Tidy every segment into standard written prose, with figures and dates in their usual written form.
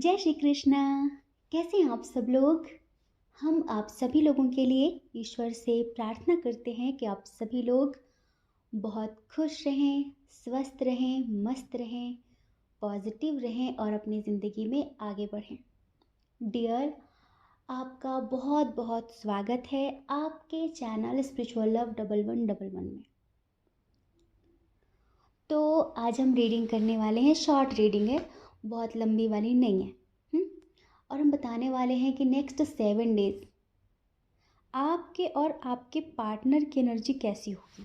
जय श्री कृष्णा। कैसे हैं आप सब लोग। हम आप सभी लोगों के लिए ईश्वर से प्रार्थना करते हैं कि आप सभी लोग बहुत खुश रहें, स्वस्थ रहें, मस्त रहें, पॉजिटिव रहें और अपनी ज़िंदगी में आगे बढ़ें। डियर, आपका बहुत बहुत स्वागत है आपके चैनल स्पिरिचुअल लव 1111 में। तो आज हम रीडिंग करने वाले हैं, शॉर्ट रीडिंग है, बहुत लंबी वाली नहीं है। और हम बताने वाले हैं कि नेक्स्ट 7 डेज आपके और आपके पार्टनर की एनर्जी कैसी होगी।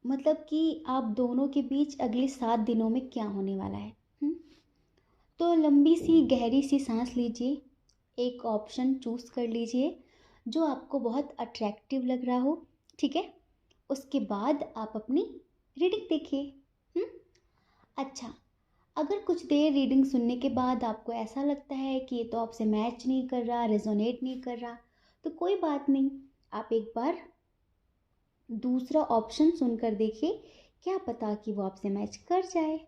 मतलब कि आप दोनों के बीच अगले 7 दिनों में क्या होने वाला है। तो लंबी सी गहरी सी सांस लीजिए, एक ऑप्शन चूज़ कर लीजिए जो आपको बहुत अट्रैक्टिव लग रहा हो, ठीक है। उसके बाद आप अपनी रीडिंग देखिए। अच्छा, अगर कुछ देर रीडिंग सुनने के बाद आपको ऐसा लगता है कि ये तो आपसे मैच नहीं कर रहा, रेजोनेट नहीं कर रहा, तो कोई बात नहीं, आप एक बार दूसरा ऑप्शन सुनकर देखिए, क्या पता कि वो आपसे मैच कर जाए।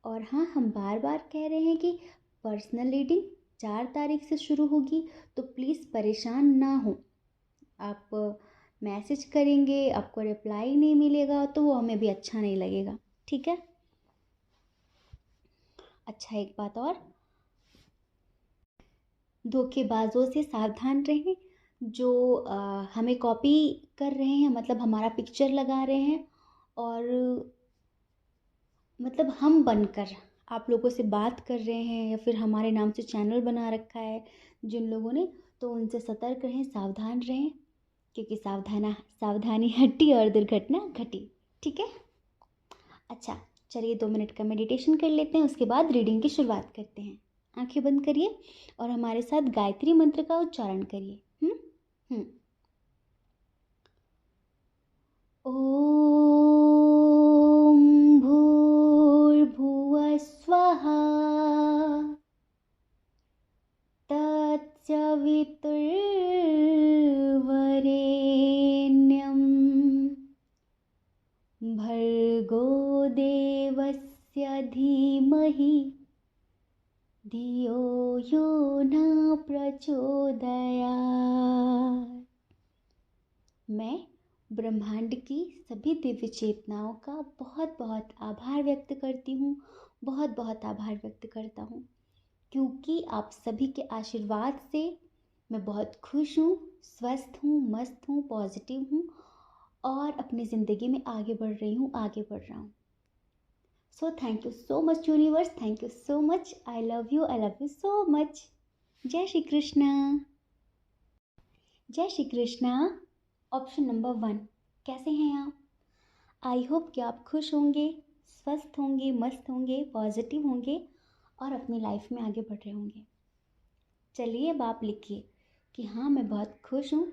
और हाँ, हम बार बार कह रहे हैं कि पर्सनल रीडिंग 4 तारीख से शुरू होगी, तो प्लीज़ परेशान ना हो। आप मैसेज करेंगे, आपको रिप्लाई नहीं मिलेगा तो वो हमें भी अच्छा नहीं लगेगा, ठीक है। अच्छा, एक बात और, धोखेबाजों से सावधान रहें जो हमें कॉपी कर रहे हैं, मतलब हमारा पिक्चर लगा रहे हैं और मतलब हम बनकर आप लोगों से बात कर रहे हैं या फिर हमारे नाम से चैनल बना रखा है जिन लोगों ने, तो उनसे सतर्क रहें, सावधान रहें, क्योंकि सावधानी हटी और दुर्घटना घटी, ठीक है। अच्छा, चलिए 2 मिनट का मेडिटेशन कर लेते हैं, उसके बाद रीडिंग की शुरुआत करते हैं। आंखें बंद करिए और हमारे साथ गायत्री मंत्र का उच्चारण करिए। हम्म ओम भूर्भुवः स्वः तत्सवितुर्वरेण्यं भर्गो देवस्य धीमहि धियो यो न प्रचोदयात्। मैं ब्रह्मांड की सभी दिव्य चेतनाओं का बहुत बहुत आभार व्यक्त करती हूँ, बहुत बहुत आभार व्यक्त करता हूँ, क्योंकि आप सभी के आशीर्वाद से मैं बहुत खुश हूँ, स्वस्थ हूँ, मस्त हूँ, पॉजिटिव हूँ और अपनी ज़िंदगी में आगे बढ़ रही हूँ, आगे बढ़ रहा हूँ। So thank you so much universe, thank you so much, I love you so much. जय श्री कृष्णा। जय श्री कृष्णा। ऑप्शन नंबर 1, कैसे हैं आप। आई होप कि आप खुश होंगे, स्वस्थ होंगे, मस्त होंगे, पॉजिटिव होंगे और अपनी लाइफ में आगे बढ़ रहे होंगे। चलिए अब आप लिखिए कि हाँ, मैं बहुत खुश हूँ,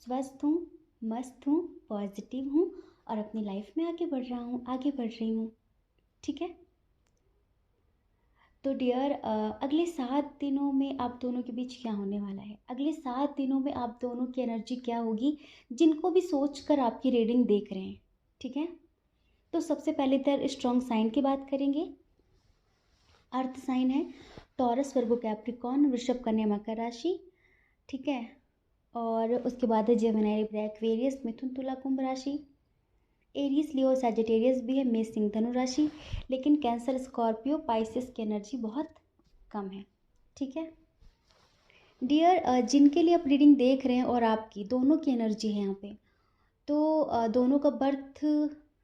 स्वस्थ हूँ, मस्त हूँ, पॉजिटिव हूँ और अपनी लाइफ में आगे बढ़ रहा हूँ, आगे बढ़ रही हूँ, ठीक है। तो डियर, अगले 7 दिनों में आप दोनों के बीच क्या होने वाला है, अगले 7 दिनों में आप दोनों की एनर्जी क्या होगी, जिनको भी सोच कर आपकी रीडिंग देख रहे हैं, ठीक है। तो सबसे पहले तो स्ट्रॉन्ग साइन की बात करेंगे। अर्थ साइन है टॉरस, वर्गो, कैप्रिकॉर्न, वृषभ, कन्या, मकर राशि, ठीक है। और उसके बाद है जेमिनी, लिब्रा, एक्वेरियस, मिथुन, तुला, कुंभ राशि। एरीज, लियो, सैजिटेरियस भी है, मेष, सिंह, धनु राशि। लेकिन कैंसर, स्कॉर्पियो, पाइसेस की एनर्जी बहुत कम है, ठीक है। डियर, जिनके लिए आप रीडिंग देख रहे हैं और आपकी दोनों की एनर्जी है यहाँ पे, तो दोनों का बर्थ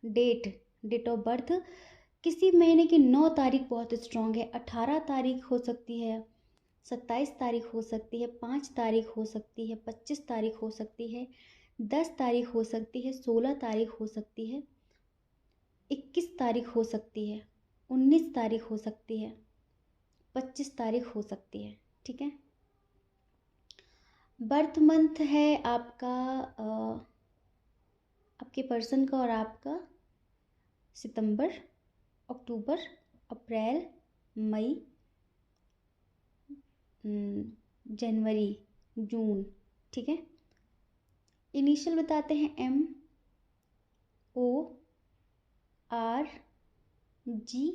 डेट ऑफ बर्थ किसी महीने की 9 तारीख बहुत स्ट्रांग है, 18 तारीख हो सकती है, 27 तारीख हो सकती है, 5 तारीख हो सकती है, 25 तारीख हो सकती है, 10 तारीख हो सकती है, 16 तारीख हो सकती है, 21 तारीख हो सकती है, 19 तारीख हो सकती है, 25 तारीख हो सकती है, ठीक है। बर्थ मंथ है आपका, आपके पर्सन का और आपका सितंबर, अक्टूबर, अप्रैल, मई, जनवरी, जून, ठीक है। इनिशियल बताते हैं, M O R GYUPKSD।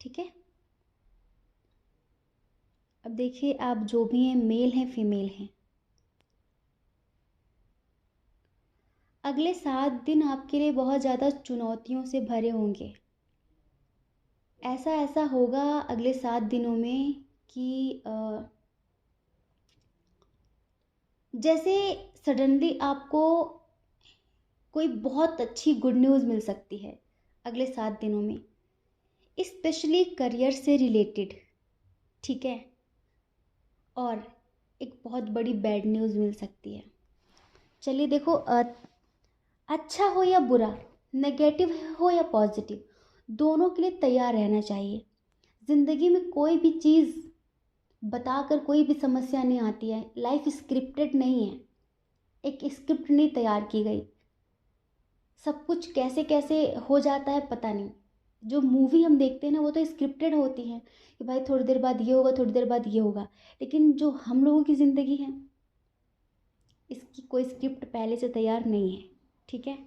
ठीक है। अब देखिए, आप जो भी हैं, मेल हैं फीमेल हैं, अगले 7 दिन आपके लिए बहुत ज़्यादा चुनौतियों से भरे होंगे। ऐसा ऐसा होगा अगले 7 दिनों में कि जैसे सडनली आपको कोई बहुत अच्छी गुड न्यूज़ मिल सकती है अगले 7 दिनों में, स्पेशली करियर से रिलेटेड। ठीक है। और एक बहुत बड़ी बैड न्यूज़ मिल सकती है। चलिए देखो, अच्छा हो या बुरा, नेगेटिव हो या पॉजिटिव, दोनों के लिए तैयार रहना चाहिए। ज़िंदगी में कोई भी चीज़ बताकर कोई भी समस्या नहीं आती है। लाइफ स्क्रिप्टेड नहीं है, एक स्क्रिप्ट नहीं तैयार की गई। सब कुछ कैसे कैसे हो जाता है पता नहीं। जो मूवी हम देखते हैं ना, वो तो स्क्रिप्टेड होती है कि भाई थोड़ी देर बाद ये होगा, थोड़ी देर बाद ये होगा। लेकिन जो हम लोगों की ज़िंदगी है, इसकी कोई स्क्रिप्ट पहले से तैयार नहीं है। ठीक है।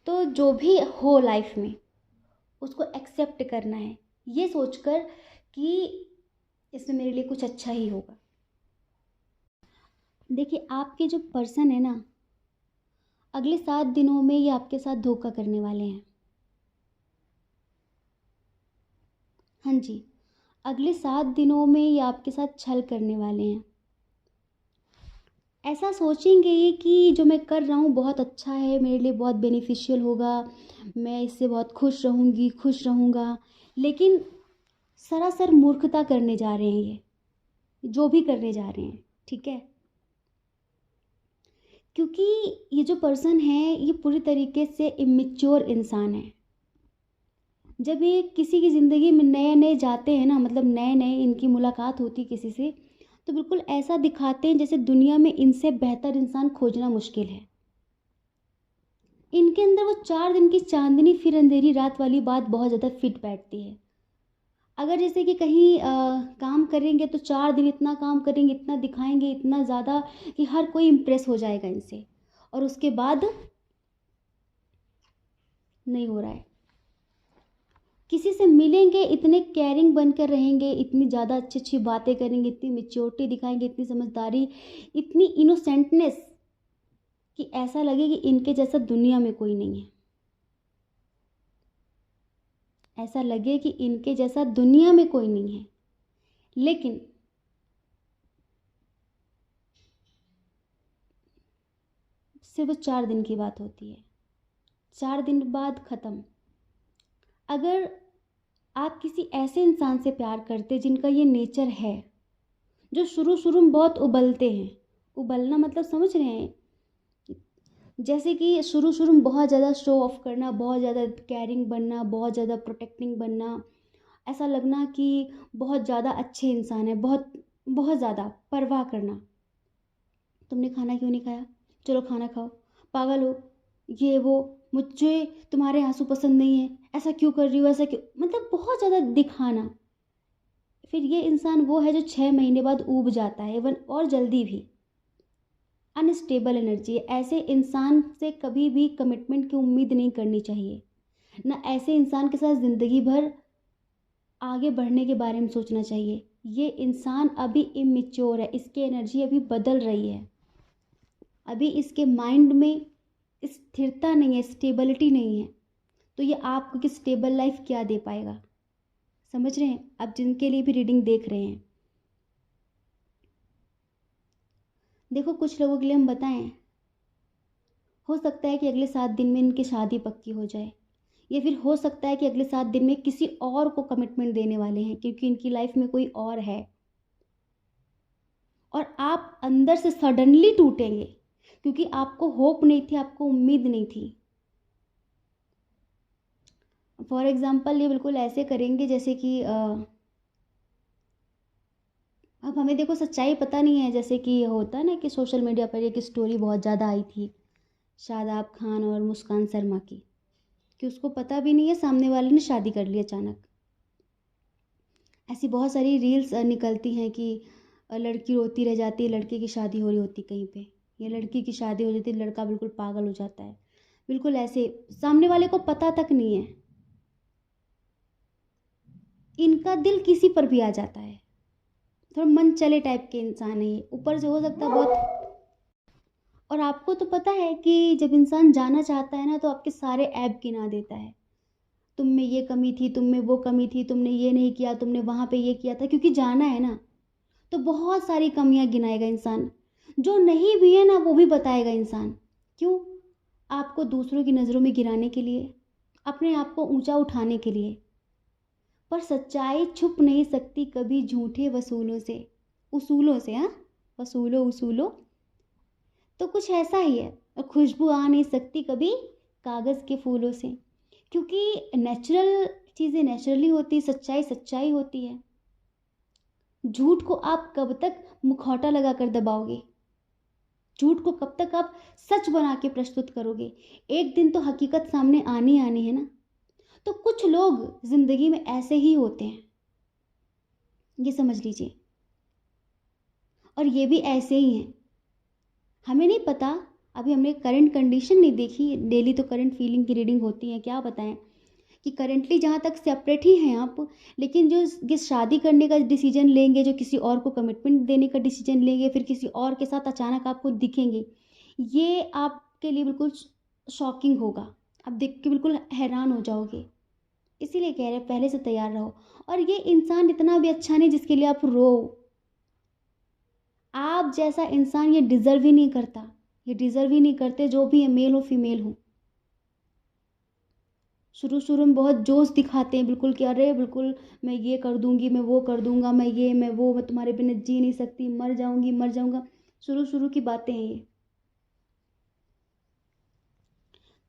तो जो भी हो लाइफ में, उसको एक्सेप्ट करना है, ये सोचकर कि इसमें मेरे लिए कुछ अच्छा ही होगा। देखिए, आपके जो पर्सन है ना, अगले 7 दिनों में ये आपके साथ धोखा करने वाले हैं। हाँ जी, अगले 7 दिनों में ये आपके साथ छल करने वाले हैं। ऐसा सोचेंगे ये कि जो मैं कर रहा हूँ बहुत अच्छा है, मेरे लिए बहुत बेनिफिशियल होगा, मैं इससे बहुत खुश रहूँगी, खुश रहूँगा। लेकिन सरासर मूर्खता करने जा रहे हैं ये, जो भी करने जा रहे हैं। ठीक है। क्योंकि ये जो पर्सन है, ये पूरी तरीके से इमेच्योर इंसान है। जब ये किसी की ज़िंदगी में नए नए जाते हैं ना, मतलब नए नए इनकी मुलाकात होती किसी से, तो बिल्कुल ऐसा दिखाते हैं जैसे दुनिया में इनसे बेहतर इंसान खोजना मुश्किल है। इनके अंदर वो 4 दिन की चांदनी फिर अंधेरी रात वाली बात बहुत ज़्यादा फिट बैठती है। अगर जैसे कि कहीं काम करेंगे तो 4 दिन इतना काम करेंगे, इतना दिखाएंगे, इतना ज़्यादा कि हर कोई इम्प्रेस हो जाएगा इनसे, और उसके बाद नहीं हो रहा है। किसी से मिलेंगे, इतने केयरिंग बनकर रहेंगे, इतनी ज़्यादा अच्छी अच्छी बातें करेंगे, इतनी मेच्योरिटी दिखाएंगे, इतनी समझदारी, इतनी इनोसेंटनेस कि ऐसा लगे कि इनके जैसा दुनिया में कोई नहीं है। ऐसा लगे कि इनके जैसा दुनिया में कोई नहीं है। लेकिन सिर्फ 4 दिन की बात होती है, 4 दिन बाद ख़त्म। अगर आप किसी ऐसे इंसान से प्यार करते जिनका ये नेचर है, जो शुरू शुरू में बहुत उबलते हैं, उबलना मतलब समझ रहे हैं, जैसे कि शुरू शुरू में बहुत ज़्यादा शो ऑफ करना, बहुत ज़्यादा केयरिंग बनना, बहुत ज़्यादा प्रोटेक्टिंग बनना, ऐसा लगना कि बहुत ज़्यादा अच्छे इंसान है, बहुत बहुत ज़्यादा परवाह करना। तुमने खाना क्यों नहीं खाया, चलो खाना खाओ, पागल हो, ये वो, मुझे तुम्हारे आंसू पसंद नहीं है, ऐसा क्यों कर रही हो, ऐसा क्यों, मतलब बहुत ज़्यादा दिखाना। फिर ये इंसान वो है जो 6 महीने बाद ऊब जाता है, इवन और जल्दी भी। अनस्टेबल एनर्जी है। ऐसे इंसान से कभी भी कमिटमेंट की उम्मीद नहीं करनी चाहिए, ना ऐसे इंसान के साथ ज़िंदगी भर आगे बढ़ने के बारे में सोचना चाहिए। ये इंसान अभी इमेच्योर है, इसकी एनर्जी अभी बदल रही है, अभी इसके माइंड में स्थिरता नहीं है, स्टेबिलिटी नहीं है। तो ये आपको कि स्टेबल लाइफ क्या दे पाएगा। समझ रहे हैं आप, जिनके लिए भी रीडिंग देख रहे हैं। देखो, कुछ लोगों के लिए हम बताएं, हो सकता है कि अगले 7 दिन में इनकी शादी पक्की हो जाए, या फिर हो सकता है कि अगले 7 दिन में किसी और को कमिटमेंट देने वाले हैं, क्योंकि इनकी लाइफ में कोई और है। और आप अंदर से सडनली टूटेंगे, क्योंकि आपको होप नहीं थी, आपको उम्मीद नहीं थी। फॉर एग्ज़ाम्पल ये बिल्कुल ऐसे करेंगे जैसे कि अब हमें देखो सच्चाई पता नहीं है, जैसे कि होता है ना कि सोशल मीडिया पर एक स्टोरी बहुत ज़्यादा आई थी शादाब खान और मुस्कान शर्मा की, कि उसको पता भी नहीं है सामने वाले ने शादी कर ली अचानक। ऐसी बहुत सारी रील्स निकलती हैं कि लड़की रोती रह जाती है, लड़के की शादी हो रही होती कहीं पे, या लड़की की शादी हो जाती है, लड़का बिल्कुल पागल हो जाता है, बिल्कुल ऐसे सामने वाले को पता तक नहीं है, इनका दिल किसी पर भी आ जाता है, थोड़ा मन चले टाइप के इंसान है ये, ऊपर से हो सकता है बहुत। और आपको तो पता है कि जब इंसान जाना चाहता है ना तो आपके सारे ऐब गिना देता है, तुम में ये कमी थी, तुम में वो कमी थी, तुमने ये नहीं किया, तुमने वहाँ पे ये किया था, क्योंकि जाना है ना, तो बहुत सारी कमियां गिनाएगा इंसान, जो नहीं भी है ना वो भी बताएगा इंसान। क्यों? आपको दूसरों की नज़रों में गिराने के लिए, अपने आप को ऊंचा उठाने के लिए। पर सच्चाई छुप नहीं सकती कभी झूठे वसूलों से, उसूलों से, हाँ, वसूलो उसूलो, तो कुछ ऐसा ही है। और खुशबू आ नहीं सकती कभी कागज़ के फूलों से, क्योंकि नेचुरल चीज़ें नेचुरली होती, सच्चाई सच्चाई होती है। झूठ को आप कब तक मुखौटा लगाकर दबाओगे? झूठ को कब तक आप सच बना के प्रस्तुत करोगे? एक दिन तो हकीकत सामने आनी आनी है ना। तो कुछ लोग जिंदगी में ऐसे ही होते हैं, ये समझ लीजिए, और ये भी ऐसे ही हैं। हमें नहीं पता, अभी हमने करंट कंडीशन नहीं देखी, डेली तो करंट फीलिंग की रीडिंग होती है, क्या बताएं कि करेंटली जहाँ तक सेपरेट ही हैं आप, लेकिन जो ये शादी करने का डिसीजन लेंगे, जो किसी और को कमिटमेंट देने का डिसीजन लेंगे, फिर किसी और के साथ अचानक आपको दिखेंगे, ये आपके लिए बिल्कुल शॉकिंग होगा। आप देख के बिल्कुल हैरान हो जाओगे। इसीलिए कह रहे हैं पहले से तैयार रहो। और ये इंसान इतना भी अच्छा नहीं जिसके लिए आप रो। आप जैसा इंसान ये डिज़र्व ही नहीं करता, ये डिज़र्व ही नहीं करते, जो भी है, मेल हो फीमेल हो। शुरू शुरू में बहुत जोश दिखाते हैं बिल्कुल कि अरे बिल्कुल मैं ये कर दूंगी, मैं वो कर दूंगा, मैं ये मैं वो, मैं तुम्हारे बिना जी नहीं सकती, मर जाऊंगी मर जाऊंगा, शुरू शुरू की बातें हैं ये।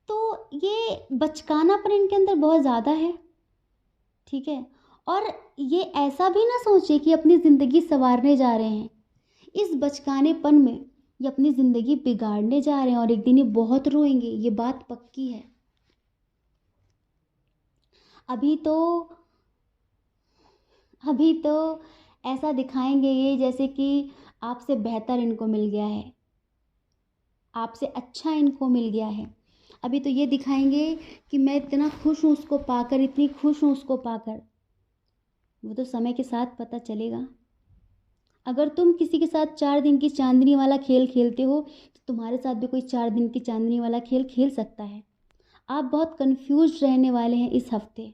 तो ये बचकानापन इनके अंदर बहुत ज़्यादा है, ठीक है। और ये ऐसा भी ना सोचे कि अपनी ज़िंदगी संवारने जा रहे हैं, इस बचकानेपन में ये अपनी ज़िंदगी बिगाड़ने जा रहे हैं, और एक दिन ये बहुत रोएंगे, ये बात पक्की है। अभी तो अभी तो ऐसा दिखाएंगे ये जैसे कि आपसे बेहतर इनको मिल गया है, आपसे अच्छा इनको मिल गया है। अभी तो ये दिखाएंगे कि मैं इतना खुश हूँ उसको पाकर, इतनी खुश हूँ उसको पाकर। वो तो समय के साथ पता चलेगा। अगर तुम किसी के साथ 4 दिन की चांदनी वाला खेल खेलते हो तो तुम्हारे साथ भी कोई 4 दिन की चांदनी वाला खेल खेल सकता है। आप बहुत कंफ्यूज रहने वाले हैं इस हफ्ते।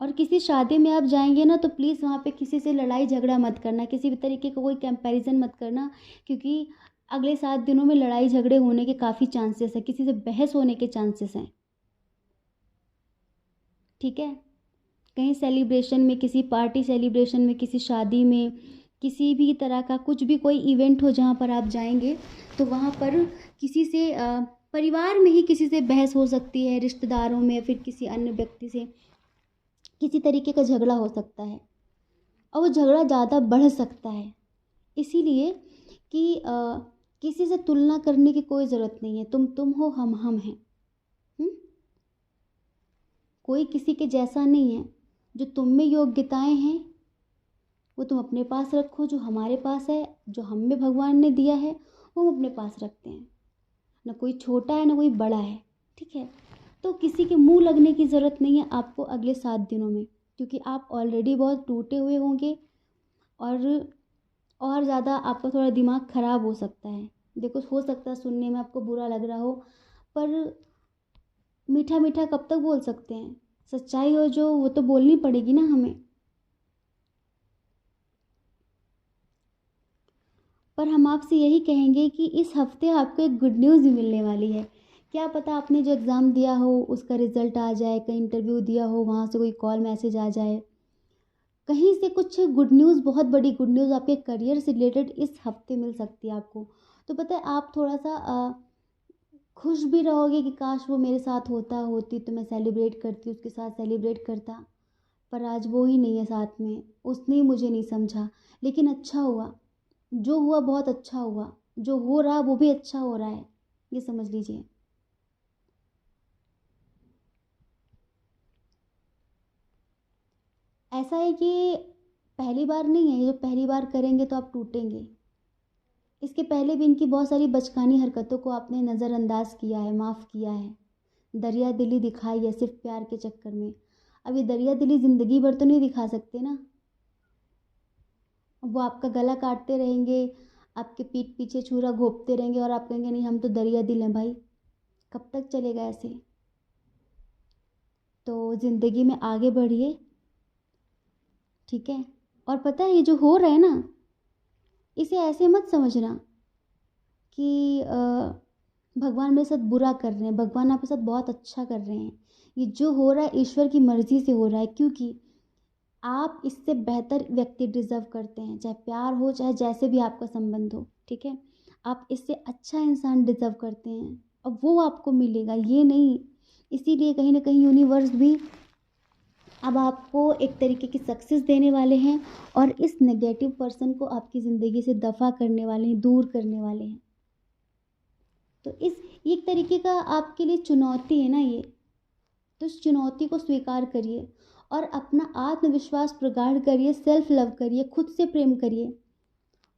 और किसी शादी में आप जाएंगे ना तो प्लीज़ वहाँ पे किसी से लड़ाई झगड़ा मत करना, किसी भी तरीके का कोई कंपैरिजन मत करना, क्योंकि अगले 7 दिनों में लड़ाई झगड़े होने के काफ़ी चांसेस है, किसी से बहस होने के चांसेस हैं, ठीक है। कहीं सेलिब्रेशन में, किसी पार्टी सेलिब्रेशन में, किसी शादी में, किसी भी तरह का कुछ भी कोई इवेंट हो जहाँ पर आप जाएंगे तो वहाँ पर किसी से परिवार में ही किसी से बहस हो सकती है, रिश्तेदारों में, फिर किसी अन्य व्यक्ति से किसी तरीके का झगड़ा हो सकता है, और वो झगड़ा ज़्यादा बढ़ सकता है। इसीलिए कि किसी से तुलना करने की कोई ज़रूरत नहीं है, तुम हो, हम हैं। हुँ? कोई किसी के जैसा नहीं है। जो तुम में योग्यताएं हैं वो तुम अपने पास रखो, जो हमारे पास है, जो हम में भगवान ने दिया है, वो हम अपने पास रखते हैं। ना कोई छोटा है ना कोई बड़ा है, ठीक है। तो किसी के मुंह लगने की ज़रूरत नहीं है आपको अगले 7 दिनों में, क्योंकि आप ऑलरेडी बहुत टूटे हुए होंगे, और ज़्यादा आपका थोड़ा दिमाग ख़राब हो सकता है। देखो, हो सकता है सुनने में आपको बुरा लग रहा हो, पर मीठा मीठा कब तक बोल सकते हैं? सच्चाई हो जो, वो तो बोलनी पड़ेगी ना हमें। पर हम आपसे यही कहेंगे कि इस हफ्ते आपको एक गुड न्यूज़ भी मिलने वाली है। क्या पता आपने जो एग्ज़ाम दिया हो उसका रिज़ल्ट आ जाए, कहीं इंटरव्यू दिया हो वहाँ से कोई कॉल मैसेज आ जाए, कहीं से कुछ गुड न्यूज़, बहुत बड़ी गुड न्यूज़ आपके करियर से रिलेटेड इस हफ्ते मिल सकती है आपको। तो पता है, आप थोड़ा सा खुश भी रहोगे कि काश वो मेरे साथ होता होती तो मैं सेलिब्रेट करती, उसके साथ सेलिब्रेट करता, पर आज वो ही नहीं है साथ में, उसने ही मुझे नहीं समझा। लेकिन अच्छा हुआ, जो हुआ बहुत अच्छा हुआ, जो हो रहा वो भी अच्छा हो रहा है, ये समझ लीजिए। ऐसा है कि पहली बार नहीं है, ये जो पहली बार करेंगे तो आप टूटेंगे। इसके पहले भी इनकी बहुत सारी बचकानी हरकतों को आपने नज़रअंदाज किया है, माफ़ किया है, दरिया दिली दिखाई है सिर्फ प्यार के चक्कर में। अब ये दरिया दिली ज़िंदगी भर तो नहीं दिखा सकते ना। वो आपका गला काटते रहेंगे, आपके पीठ पीछे छुरा घोंपते रहेंगे और आप कहेंगे नहीं हम तो दरिया दिल हैं भाई। कब तक चलेगा ऐसे? तो ज़िंदगी में आगे बढ़िए, ठीक है। और पता है ये जो हो रहा है ना, इसे ऐसे मत समझना कि भगवान मेरे साथ बुरा कर रहे हैं, भगवान आपके साथ बहुत अच्छा कर रहे हैं। ये जो हो रहा है ईश्वर की मर्ज़ी से हो रहा है, क्योंकि आप इससे बेहतर व्यक्ति डिज़र्व करते हैं, चाहे प्यार हो चाहे जैसे भी आपका संबंध हो, ठीक है। आप इससे अच्छा इंसान डिज़र्व करते हैं और वो आपको मिलेगा, ये नहीं। इसीलिए कहीं ना कहीं यूनिवर्स भी अब आपको एक तरीके की सक्सेस देने वाले हैं और इस नेगेटिव पर्सन को आपकी ज़िंदगी से दफ़ा करने वाले हैं, दूर करने वाले हैं। तो ये एक तरीके का आपके लिए चुनौती है ना ये। तो इस चुनौती को स्वीकार करिए और अपना आत्मविश्वास प्रगाढ़ करिए, सेल्फ लव करिए, खुद से प्रेम करिए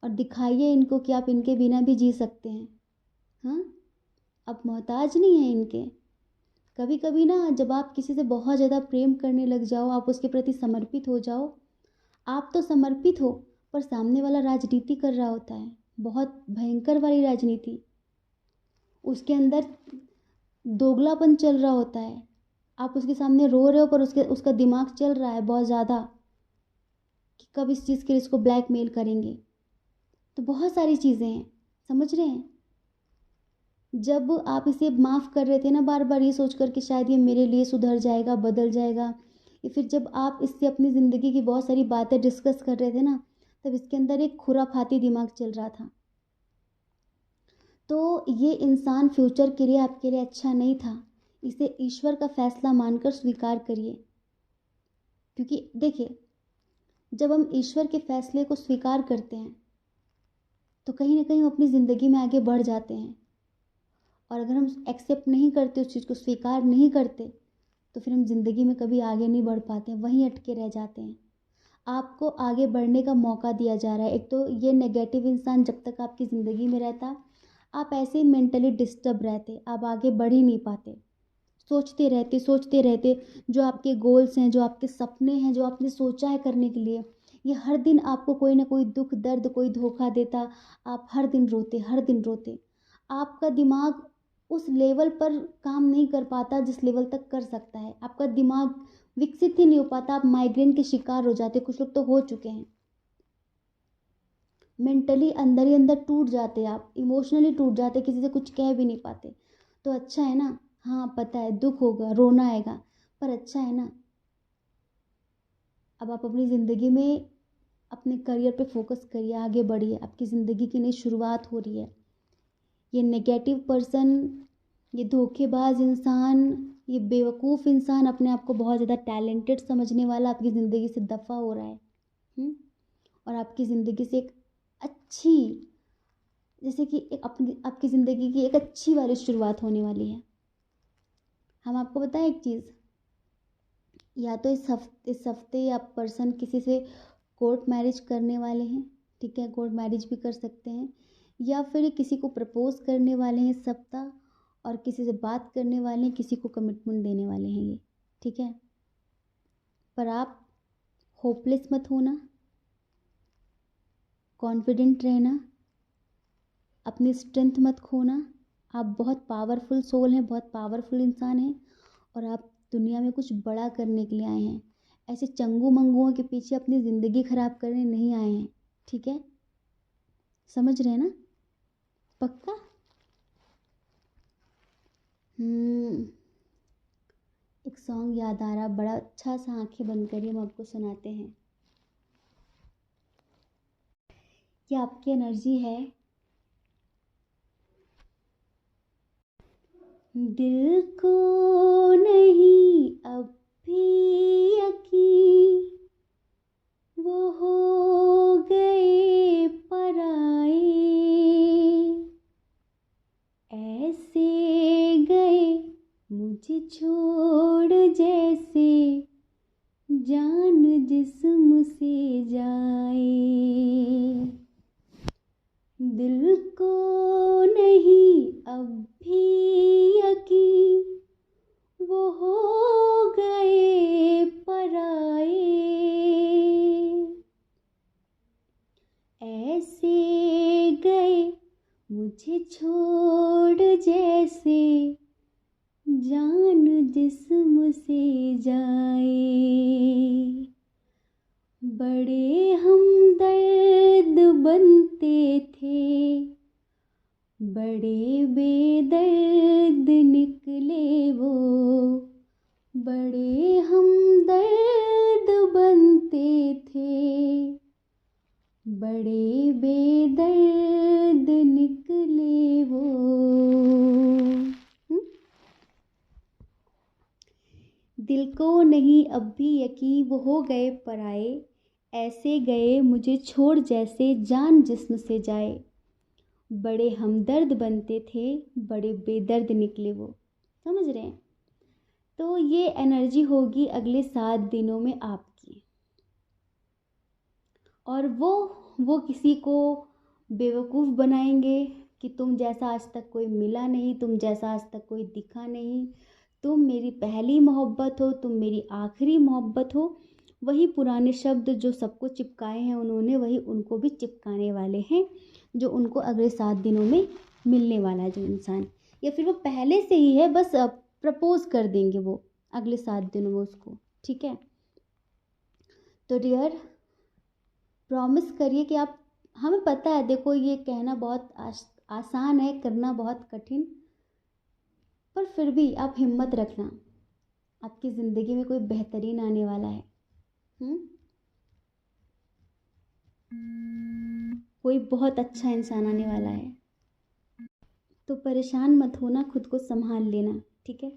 और दिखाइए इनको कि आप इनके बिना भी जी सकते हैं। हाँ, आप मोहताज नहीं हैं इनके। कभी कभी ना जब आप किसी से बहुत ज़्यादा प्रेम करने लग जाओ, आप उसके प्रति समर्पित हो जाओ, आप तो समर्पित हो पर सामने वाला राजनीति कर रहा होता है, बहुत भयंकर वाली राजनीति। उसके अंदर दोगलापन चल रहा होता है। आप उसके सामने रो रहे हो पर उसका दिमाग चल रहा है बहुत ज़्यादा कि कब इस चीज़ के लिए इसको ब्लैकमेल करेंगे। तो बहुत सारी चीज़ें हैं, समझ रहे हैं। जब आप इसे माफ़ कर रहे थे ना बार बार ये सोचकर कि शायद ये मेरे लिए सुधर जाएगा, बदल जाएगा, या फिर जब आप इससे अपनी ज़िंदगी की बहुत सारी बातें डिस्कस कर रहे थे ना, तब इसके अंदर एक खुराफाती दिमाग चल रहा था। तो ये इंसान फ्यूचर के लिए आपके लिए अच्छा नहीं था। इसे ईश्वर का फैसला मानकर स्वीकार करिए, क्योंकि देखिए जब हम ईश्वर के फैसले को स्वीकार करते हैं तो कहीं ना कहीं हम अपनी ज़िंदगी में आगे बढ़ जाते हैं। और अगर हम एक्सेप्ट नहीं करते, उस चीज़ को स्वीकार नहीं करते, तो फिर हम ज़िंदगी में कभी आगे नहीं बढ़ पाते हैं, वहीं अटके रह जाते हैं। आपको आगे बढ़ने का मौका दिया जा रहा है। एक तो ये नेगेटिव इंसान जब तक आपकी ज़िंदगी में रहता, आप ऐसे ही मेंटली डिस्टर्ब रहते, आप आगे बढ़ ही नहीं पाते, सोचते रहते। जो आपके गोल्स हैं, जो आपके सपने हैं, जो आपने सोचा है करने के लिए, ये हर दिन आपको कोई ना कोई दुख दर्द, कोई धोखा देता। आप हर दिन रोते, हर दिन रोते। आपका दिमाग उस लेवल पर काम नहीं कर पाता जिस लेवल तक कर सकता है। आपका दिमाग विकसित ही नहीं हो पाता, आप माइग्रेन के शिकार हो जाते, कुछ लोग तो हो चुके हैं। मेंटली अंदर ही अंदर टूट जाते, आप इमोशनली टूट जाते, किसी से कुछ कह भी नहीं पाते। तो अच्छा है ना, हाँ पता है दुख होगा, रोना आएगा, पर अच्छा है ना अब आप अपनी ज़िंदगी में अपने करियर पे फोकस करिए, आगे बढ़िए, आपकी ज़िंदगी की नई शुरुआत हो रही है। ये नेगेटिव पर्सन, ये धोखेबाज इंसान, ये बेवकूफ़ इंसान, अपने आप को बहुत ज़्यादा टैलेंटेड समझने वाला आपकी ज़िंदगी से दफ़ा हो रहा है। और आपकी ज़िंदगी से एक अच्छी, जैसे कि एक अपनी आपकी ज़िंदगी की एक अच्छी वाली शुरुआत होने वाली है। हम आपको बताएं एक चीज़, या तो इस हफ्ते आप पर्सन किसी से कोर्ट मैरिज करने वाले हैं, ठीक है, कोर्ट मैरिज भी कर सकते हैं, या फिर ये किसी को प्रपोज करने वाले हैं इस सप्ताह, और किसी से बात करने वाले हैं, किसी को कमिटमेंट देने वाले हैं ये, ठीक है। पर आप होपलेस मत होना, कॉन्फिडेंट रहना, अपनी स्ट्रेंथ मत खोना। आप बहुत पावरफुल सोल हैं, बहुत पावरफुल इंसान हैं और आप दुनिया में कुछ बड़ा करने के लिए आए हैं। ऐसे चंगू मंगुओं के पीछे अपनी ज़िंदगी ख़राब करने नहीं आए हैं, ठीक है, समझ रहे हैं ना, पक्का। एक सॉन्ग याद आ रहा, बड़ा अच्छा सा, आंखें बंद करिए, हम आपको सुनाते हैं। ये आपकी एनर्जी है। दिल को नहीं अब भी यकीन, वो हो गए पराए, ऐसे गए मुझे छोड़ जैसे जान जिस्म से जाए, दिल को नहीं अब भी यकीन, वो हो गए पराए। ऐसे गए मुझे छोड़ जैसे जान जिस्म से जाए, बड़े हमदर्द बनते थे, बड़े बेदर्द निकले वो, बड़े हमदर्द बनते थे, बड़े बेदर्द निकले वो। दिल को नहीं अब भी यकीन, वो हो गए पराए। ऐसे गए मुझे छोड़ जैसे जान जिस्म से जाए, बड़े हमदर्द बनते थे, बड़े बेदर्द निकले वो। समझ रहे हैं? तो ये एनर्जी होगी अगले 7 दिनों में आपकी। और वो किसी को बेवकूफ़ बनाएंगे कि तुम जैसा आज तक कोई मिला नहीं, तुम जैसा आज तक कोई दिखा नहीं, तुम मेरी पहली मोहब्बत हो, तुम मेरी आखिरी मोहब्बत हो। वही पुराने शब्द जो सबको चिपकाए हैं उन्होंने, वही उनको भी चिपकाने वाले हैं, जो उनको अगले 7 दिनों में मिलने वाला है जो इंसान, या फिर वो पहले से ही है, बस प्रपोज कर देंगे वो अगले 7 दिनों में उसको। ठीक है? तो डियर, प्रॉमिस करिए कि आप, हमें पता है, देखो ये कहना बहुत आसान है, करना बहुत कठिन, पर फिर भी आप हिम्मत रखना, आपकी ज़िंदगी में कोई बेहतरीन आने वाला है। कोई बहुत अच्छा इंसान आने वाला है। तो परेशान मत होना, खुद को संभाल लेना। ठीक है?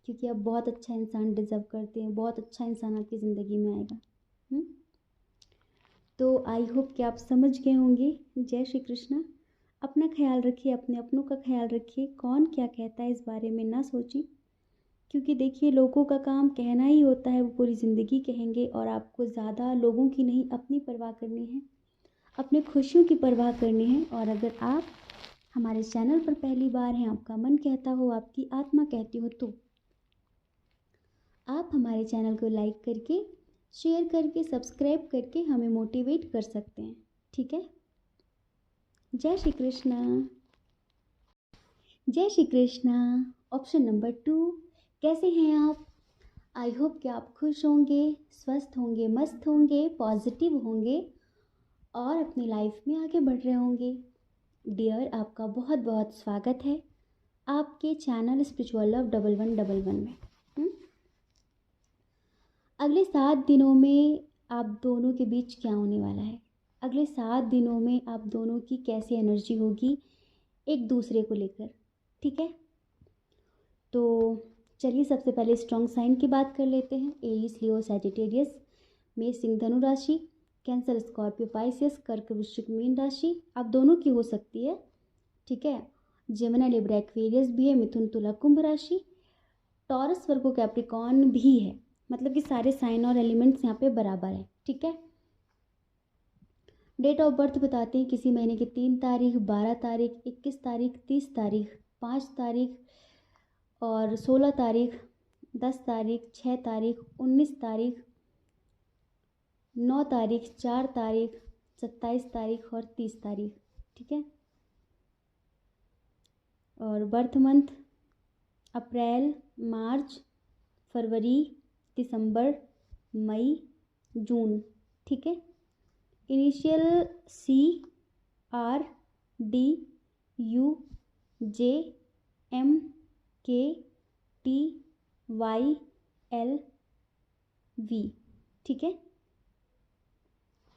क्योंकि आप बहुत अच्छा इंसान डिज़र्व करते हैं, बहुत अच्छा इंसान आपकी ज़िंदगी में आएगा। तो आई होप कि आप समझ गए होंगे। जय श्री कृष्णा। अपना ख्याल रखिए, अपने अपनों का ख्याल रखिए। कौन क्या कहता है इस बारे में ना सोचिए, क्योंकि देखिए लोगों का काम कहना ही होता है, वो पूरी ज़िंदगी कहेंगे, और आपको ज़्यादा लोगों की नहीं अपनी परवाह करनी है, अपने खुशियों की परवाह करनी है। और अगर आप हमारे चैनल पर पहली बार हैं, आपका मन कहता हो, आपकी आत्मा कहती हो, तो आप हमारे चैनल को लाइक करके, शेयर करके, सब्सक्राइब करके हमें मोटिवेट कर सकते हैं। ठीक है? जय श्री कृष्णा। जय श्री कृष्णा। ऑप्शन नंबर 2, कैसे हैं आप? आई होप कि आप खुश होंगे, स्वस्थ होंगे, मस्त होंगे, पॉजिटिव होंगे और अपनी लाइफ में आगे बढ़ रहे होंगे। डियर, आपका बहुत बहुत स्वागत है आपके चैनल स्पिरिचुअल लव 1111 में। अगले 7 दिनों में आप दोनों के बीच क्या होने वाला है? अगले 7 दिनों में आप दोनों की कैसी एनर्जी होगी एक दूसरे को लेकर? ठीक है? तो चलिए सबसे पहले स्ट्रॉन्ग साइन की बात कर लेते हैं। एरीज, लियो, सैजिटेरियस, मेष, सिंह, धनु राशि, कैंसर, स्कॉर्पियो, पाइसेस, कर्क, वृश्चिक, मीन राशि आप दोनों की हो सकती है। ठीक है? जेमिनी, लिब्रा, एक्वेरियस भी है, मिथुन, तुला, कुंभ राशि, टॉरस, वर्गो, कैप्रिकॉर्न भी है। मतलब कि सारे साइन और एलिमेंट्स यहाँ पे बराबर है। ठीक है? डेट ऑफ बर्थ बताते हैं, किसी महीने की 3 तारीख, 12 तारीख, 21 तारीख, 30 तारीख, 5 तारीख और 16 तारीख, 10 तारीख, 6 तारीख, 19 तारीख, 9 तारीख, 4 तारीख, 27 तारीख और 30 तारीख। ठीक है? और बर्थ मंथ अप्रैल, मार्च, फरवरी, दिसंबर, मई, जून। ठीक है? Initial CRDUJMKTYLV। ठीक है?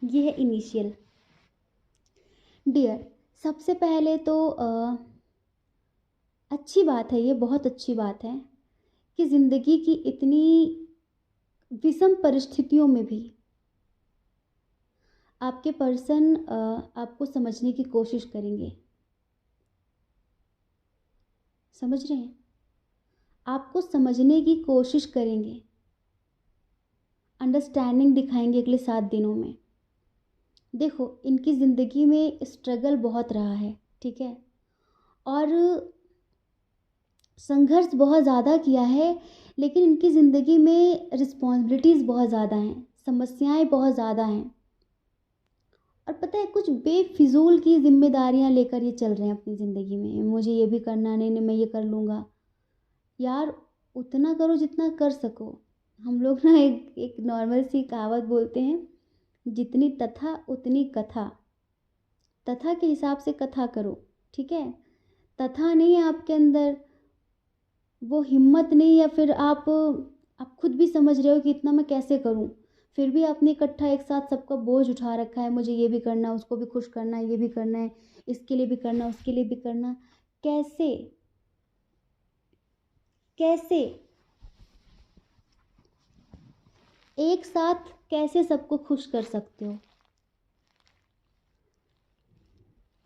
ये है इनिशियल। डियर, सबसे पहले तो अच्छी बात है, ये बहुत अच्छी बात है कि ज़िंदगी की इतनी विषम परिस्थितियों में भी आपके पर्सन आपको समझने की कोशिश करेंगे। समझ रहे हैं? आपको समझने की कोशिश करेंगे, अंडरस्टैंडिंग दिखाएंगे अगले 7 दिनों में। देखो, इनकी ज़िंदगी में स्ट्रगल बहुत रहा है, ठीक है, और संघर्ष बहुत ज़्यादा किया है, लेकिन इनकी ज़िंदगी में रिस्पॉन्सिबिलिटीज़ बहुत ज़्यादा हैं, समस्याएं बहुत ज़्यादा हैं, और पता है कुछ बेफिजूल की जिम्मेदारियां लेकर ये चल रहे हैं अपनी ज़िंदगी में। मुझे ये भी करना, नहीं नहीं मैं ये कर लूँगा। यार, उतना करो जितना कर सको। हम लोग ना एक नॉर्मल सी कहावत बोलते हैं, जितनी तथा उतनी कथा। तथा के हिसाब से कथा करो, ठीक है। तथा नहीं है आपके अंदर, वो हिम्मत नहीं, या फिर आप खुद भी समझ रहे हो कि इतना मैं कैसे करूं, फिर भी आपने इकट्ठा एक साथ सबका बोझ उठा रखा है। मुझे ये भी करना, उसको भी खुश करना है, ये भी करना है, इसके लिए भी करना, उसके लिए भी करना। कैसे कैसे एक साथ कैसे सबको खुश कर सकते हो?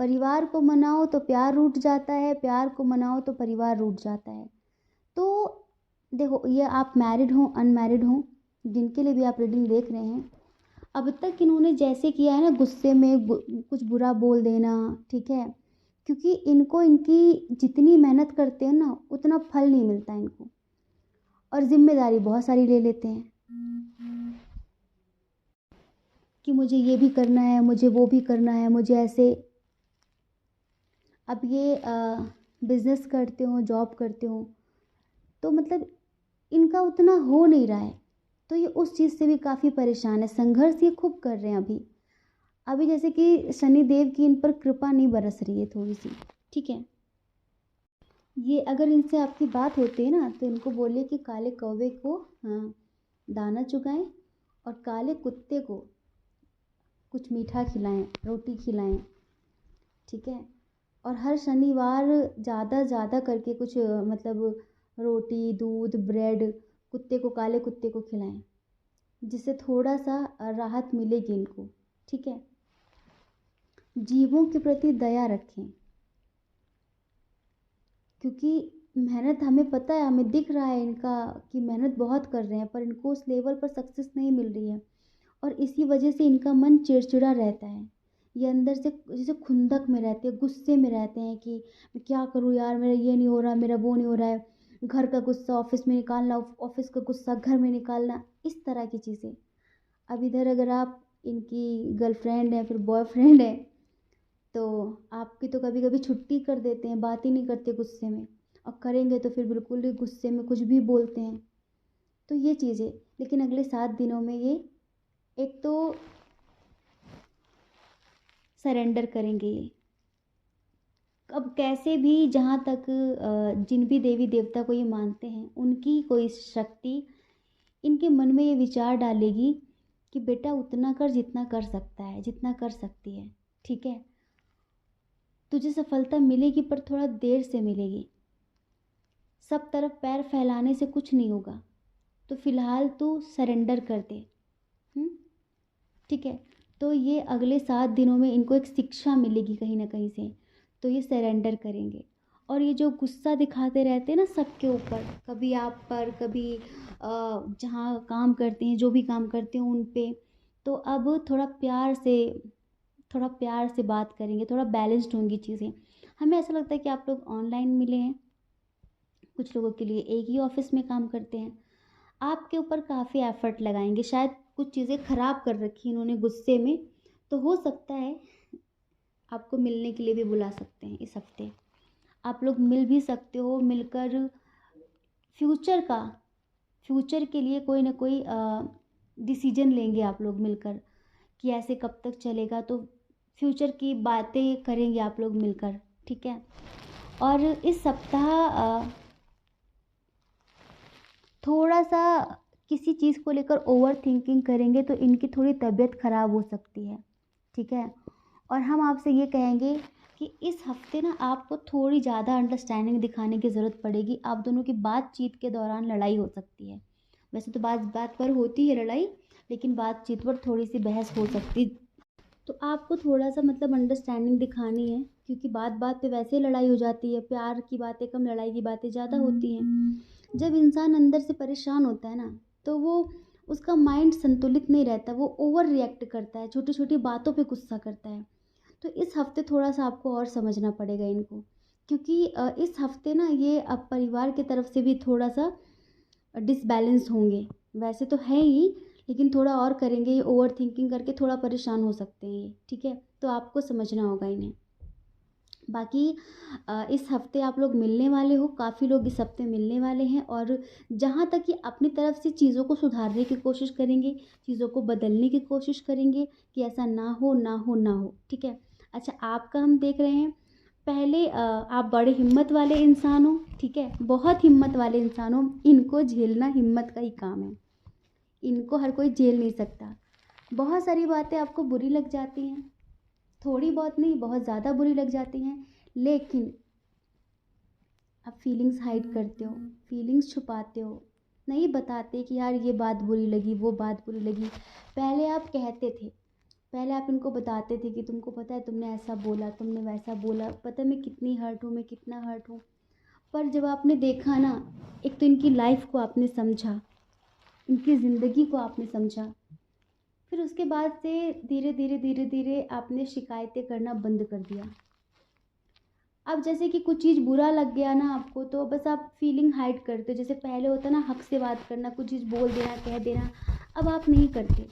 परिवार को मनाओ तो प्यार रूठ जाता है, प्यार को मनाओ तो परिवार रूठ जाता है। तो देखो, ये आप मैरिड हो अनमैरिड हो, जिनके लिए भी आप रीडिंग देख रहे हैं, अब तक इन्होंने जैसे किया है ना, गुस्से में कुछ बुरा बोल देना, ठीक है, क्योंकि इनको इनकी जितनी मेहनत करते हैं ना उतना फल नहीं मिलता इनको, और जिम्मेदारी बहुत सारी ले लेते हैं कि मुझे ये भी करना है, मुझे वो भी करना है, मुझे ऐसे। अब ये बिजनेस करते हो, जॉब करते हो, तो मतलब इनका उतना हो नहीं रहा है, तो ये उस चीज़ से भी काफ़ी परेशान है। संघर्ष ये खूब कर रहे हैं अभी। अभी जैसे कि शनिदेव की इन पर कृपा नहीं बरस रही है थोड़ी सी, ठीक है। ये अगर इनसे आपकी बात होती है ना, तो इनको बोलिए कि काले कौवे को, हाँ, दाना चुगाएं, और काले कुत्ते को कुछ मीठा खिलाएं, रोटी खिलाएं, ठीक है। और हर शनिवार ज़्यादा ज़्यादा करके कुछ मतलब रोटी, दूध, ब्रेड कुत्ते को, काले कुत्ते को खिलाएं, जिससे थोड़ा सा राहत मिलेगी इनको, ठीक है। जीवों के प्रति दया रखें, क्योंकि मेहनत हमें पता है, हमें दिख रहा है इनका कि मेहनत बहुत कर रहे हैं, पर इनको उस लेवल पर सक्सेस नहीं मिल रही है, और इसी वजह से इनका मन चिड़चिड़ा रहता है। ये अंदर से जैसे खुंदक में रहते हैं, गुस्से में रहते हैं कि मैं क्या करूँ यार, मेरा ये नहीं हो रहा, मेरा वो नहीं हो रहा है, घर का गुस्सा ऑफिस में निकालना, ऑफिस का गुस्सा घर में निकालना, इस तरह की चीज़ें। अब इधर अगर आप इनकी गर्लफ्रेंड है, फिर बॉयफ्रेंड है, तो आपकी तो कभी कभी छुट्टी कर देते हैं, बात ही नहीं करते गुस्से में, और करेंगे तो फिर बिल्कुल ही गुस्से में कुछ भी बोलते हैं। तो ये चीज़ें, लेकिन अगले 7 दिनों में ये एक तो सरेंडर करेंगे ये। अब कैसे भी, जहाँ तक जिन भी देवी देवता को ये मानते हैं, उनकी कोई शक्ति इनके मन में ये विचार डालेगी कि बेटा उतना कर जितना कर सकता है, जितना कर सकती है, ठीक है। तुझे सफलता मिलेगी, पर थोड़ा देर से मिलेगी। सब तरफ पैर फैलाने से कुछ नहीं होगा, तो फिलहाल तू सरेंडर कर दे, हम्म, ठीक है। तो ये अगले 7 दिनों में इनको एक शिक्षा मिलेगी कहीं ना कहीं से, तो ये सरेंडर करेंगे। और ये जो गुस्सा दिखाते रहते हैं ना सबके ऊपर, कभी आप पर, कभी जहाँ काम करते हैं, जो भी काम करते हैं उन पे, तो अब थोड़ा प्यार से बात करेंगे, थोड़ा बैलेंस्ड होंगी चीज़ें। हमें ऐसा लगता है कि आप लोग ऑनलाइन मिले हैं, कुछ लोगों के लिए एक ही ऑफिस में काम करते हैं, आपके ऊपर काफ़ी एफर्ट लगाएंगे, शायद कुछ चीज़ें ख़राब कर रखी इन्होंने गुस्से में, तो हो सकता है आपको मिलने के लिए भी बुला सकते हैं इस हफ्ते। आप लोग मिल भी सकते हो, मिलकर फ्यूचर का फ्यूचर के लिए कोई ना कोई डिसीजन लेंगे आप लोग मिलकर, कि ऐसे कब तक चलेगा, तो फ्यूचर की बातें करेंगे आप लोग मिलकर, ठीक है। और इस सप्ताह थोड़ा सा किसी चीज़ को लेकर ओवर थिंकिंग करेंगे तो इनकी थोड़ी तबीयत ख़राब हो सकती है, ठीक है। और हम आपसे ये कहेंगे कि इस हफ्ते ना आपको थोड़ी ज़्यादा अंडरस्टैंडिंग दिखाने की ज़रूरत पड़ेगी। आप दोनों की बातचीत के दौरान लड़ाई हो सकती है, वैसे तो बात बात पर होती है लड़ाई, लेकिन बातचीत पर थोड़ी सी बहस हो सकती, तो आपको थोड़ा सा मतलब अंडरस्टैंडिंग दिखानी है, क्योंकि बात बात पे वैसे ही लड़ाई हो जाती है। प्यार की बातें कम, लड़ाई की बातें ज़्यादा होती हैं। जब इंसान अंदर से परेशान होता है ना, तो वो उसका माइंड संतुलित नहीं रहता, वो ओवर रिएक्ट करता है, छोटी छोटी बातों पे गुस्सा करता है। तो इस हफ्ते थोड़ा सा आपको और समझना पड़ेगा इनको, क्योंकि इस हफ्ते ना ये अब परिवार की तरफ से भी थोड़ा सा डिसबैलेंस होंगे। वैसे तो है ही, लेकिन थोड़ा और करेंगे, ये ओवर थिंकिंग करके थोड़ा परेशान हो सकते हैं ये, ठीक है। तो आपको समझना होगा इन्हें। बाकी इस हफ्ते आप लोग मिलने वाले हो, काफ़ी लोग इस हफ्ते मिलने वाले हैं, और जहाँ तक कि अपनी तरफ से चीज़ों को सुधारने की कोशिश करेंगे, चीज़ों को बदलने की कोशिश करेंगे कि ऐसा ना हो ना हो ना हो, ठीक है। अच्छा, आपका हम देख रहे हैं, पहले आप बड़े हिम्मत वाले इंसान हो, ठीक है, बहुत हिम्मत वाले इंसान हो। इनको झेलना हिम्मत का ही काम है, इनको हर कोई झेल नहीं सकता। बहुत सारी बातें आपको बुरी लग जाती हैं, थोड़ी बहुत नहीं, बहुत ज़्यादा बुरी लग जाती हैं, लेकिन आप फीलिंग्स हाइड करते हो, फीलिंग्स छुपाते हो, नहीं बताते कि यार ये बात बुरी लगी, वो बात बुरी लगी। पहले आप कहते थे, पहले आप इनको बताते थे कि तुमको पता है तुमने ऐसा बोला, तुमने वैसा बोला, पता है मैं कितनी हर्ट हूँ, मैं कितना हर्ट हूँ। पर जब आपने देखा ना, एक तो इनकी लाइफ को आपने समझा, इनकी ज़िंदगी को आपने समझा, फिर उसके बाद से धीरे धीरे धीरे धीरे आपने शिकायतें करना बंद कर दिया। अब जैसे कि कुछ चीज़ बुरा लग गया ना आपको, तो बस आप फीलिंग हाइड करते हो। जैसे पहले होता ना हक से बात करना, कुछ चीज़ बोल देना, कह देना, अब आप नहीं करते।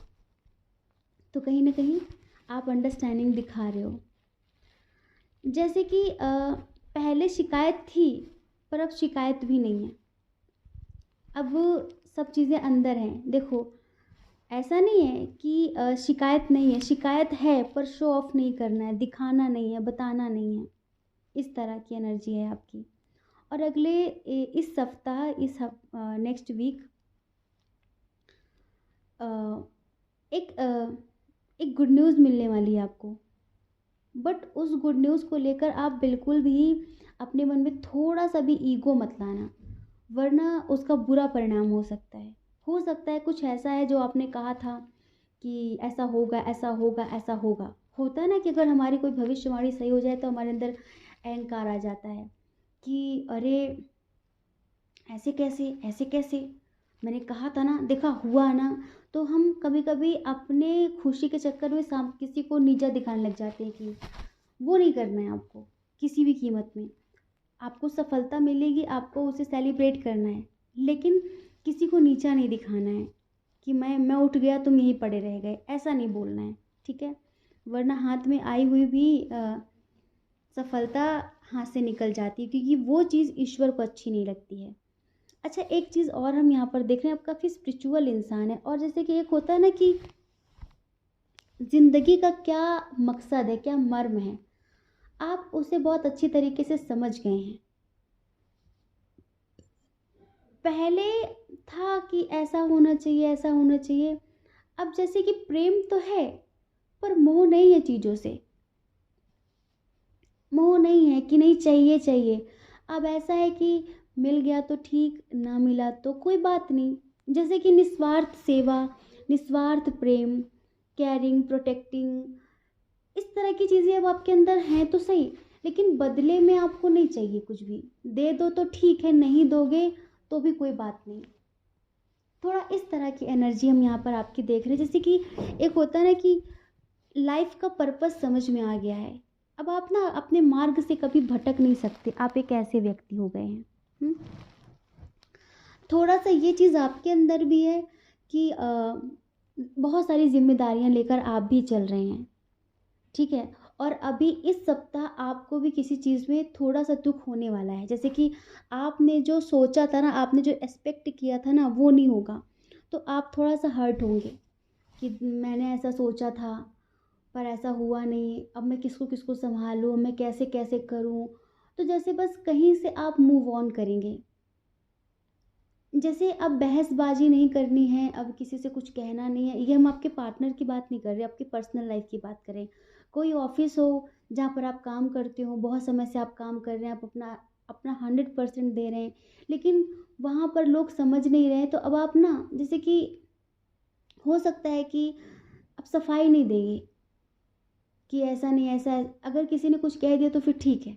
तो कहीं ना कहीं आप अंडरस्टैंडिंग दिखा रहे हो। जैसे कि पहले शिकायत थी, पर अब शिकायत भी नहीं है, अब सब चीज़ें अंदर हैं। देखो, ऐसा नहीं है कि शिकायत नहीं है, शिकायत है, पर शो ऑफ नहीं करना है, दिखाना नहीं है, बताना नहीं है। इस तरह की एनर्जी है आपकी। और अगले इस सप्ताह, नेक्स्ट वीक एक एक गुड न्यूज़ मिलने वाली है आपको। बट उस गुड न्यूज़ को लेकर आप बिल्कुल भी अपने मन में थोड़ा सा भी ईगो मत लाना, वरना उसका बुरा परिणाम हो सकता है। हो सकता है कुछ ऐसा है जो आपने कहा था कि ऐसा होगा, ऐसा होगा, ऐसा होगा। होता है ना कि अगर हमारी कोई भविष्यवाणी सही हो जाए तो हमारे अंदर अहंकार आ जाता है कि अरे ऐसे कैसे, ऐसे कैसे, मैंने कहा था ना, देखा हुआ ना। तो हम कभी कभी अपने खुशी के चक्कर में किसी को नीचा दिखाने लग जाते हैं कि वो नहीं करना है आपको किसी भी कीमत में। आपको सफलता मिलेगी, आपको उसे सेलिब्रेट करना है, लेकिन किसी को नीचा नहीं दिखाना है कि मैं उठ गया तुम यहीं पड़े रह गए, ऐसा नहीं बोलना है, ठीक है। वरना हाथ में आई हुई भी सफलता हाथ से निकल जाती है, क्योंकि वो चीज़ ईश्वर को अच्छी नहीं लगती है। अच्छा, एक चीज़ और हम यहाँ पर देख रहे हैं, आप काफ़ी स्पिरिचुअल इंसान है, और जैसे कि एक होता है ना कि ज़िंदगी का क्या मकसद है, क्या मर्म है, आप उसे बहुत अच्छी तरीके से समझ गए हैं। पहले था कि ऐसा होना चाहिए, ऐसा होना चाहिए। अब जैसे कि प्रेम तो है, पर मोह नहीं है चीज़ों से, मोह नहीं है कि नहीं चाहिए चाहिए। अब ऐसा है कि मिल गया तो ठीक, ना मिला तो कोई बात नहीं। जैसे कि निस्वार्थ सेवा, निस्वार्थ प्रेम, केयरिंग, प्रोटेक्टिंग, इस तरह की चीज़ें अब आपके अंदर हैं तो सही, लेकिन बदले में आपको नहीं चाहिए कुछ भी। दे दो तो ठीक है, नहीं दोगे तो भी कोई बात नहीं। थोड़ा इस तरह की एनर्जी हम यहाँ पर आपकी देख रहे हैं। जैसे कि एक होता है ना कि लाइफ का पर्पस समझ में आ गया है, अब आप ना अपने मार्ग से कभी भटक नहीं सकते, आप एक ऐसे व्यक्ति हो गए हैं। हम्म? थोड़ा सा ये चीज़ आपके अंदर भी है कि बहुत सारी जिम्मेदारियां लेकर आप भी चल रहे हैं, ठीक है। और अभी इस सप्ताह आपको भी किसी चीज़ में थोड़ा सा दुख होने वाला है। जैसे कि आपने जो सोचा था ना, आपने जो एक्सपेक्ट किया था ना, वो नहीं होगा, तो आप थोड़ा सा हर्ट होंगे कि मैंने ऐसा सोचा था पर ऐसा हुआ नहीं, अब मैं किसको किसको संभालूँ, मैं कैसे कैसे करूँ। तो जैसे बस कहीं से आप मूव ऑन करेंगे। जैसे अब बहसबाजी नहीं करनी है, अब किसी से कुछ कहना नहीं है। ये हम आपके पार्टनर की बात नहीं कर रहे, आपकी पर्सनल लाइफ की बात करें। कोई ऑफिस हो जहाँ पर आप काम करते हो, बहुत समय से आप काम कर रहे हैं, आप अपना अपना 100% दे रहे हैं, लेकिन वहाँ पर लोग समझ नहीं रहे हैं। तो अब आप ना, जैसे कि हो सकता है कि आप सफाई नहीं देंगे कि ऐसा नहीं, ऐसा है। अगर किसी ने कुछ कह दिया तो फिर ठीक है,